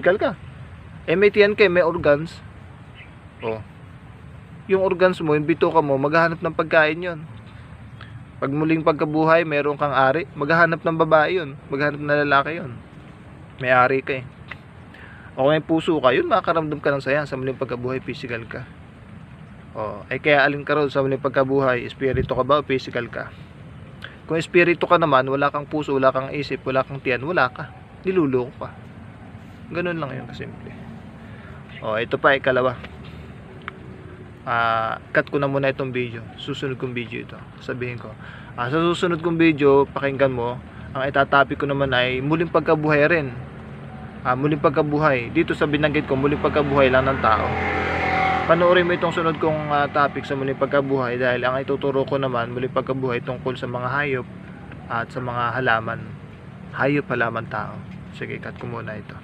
Physical ka. May tiyan ka, may organs. Oh. Yung organs mo, yung bituka mo, maghahanap ng pagkain yon. Pag muling pagkabuhay, meron kang ari, maghahanap ng babae yon, maghahanap ng lalaki yon. May ari ka eh. O may puso ka, yun makakaramdam ka ng saya sa muling pagkabuhay, physical ka. O, kaya alin ka ron sa muling pagkabuhay, espiritu ka ba o physical ka? Kung espiritu ka naman, wala kang puso, wala kang isip, wala kang tiyan, wala ka. Niluloko ka. Ganun lang yun kasimple. O, ito pa, ikalawa. Cut ko na muna itong video. Susunod kong video ito. Sabihin ko. Sa susunod kong video, pakinggan mo. Ang itatopic ko naman ay muling pagkabuhay rin. Muling pagkabuhay. Dito sa binanggit ko, muling pagkabuhay lang ng tao. Panoorin mo itong sunod kong topic sa muling pagkabuhay dahil ang ituturo ko naman muling pagkabuhay tungkol sa mga hayop at sa mga halaman. Hayop, halaman, tao. Sige, cut ko muna ito.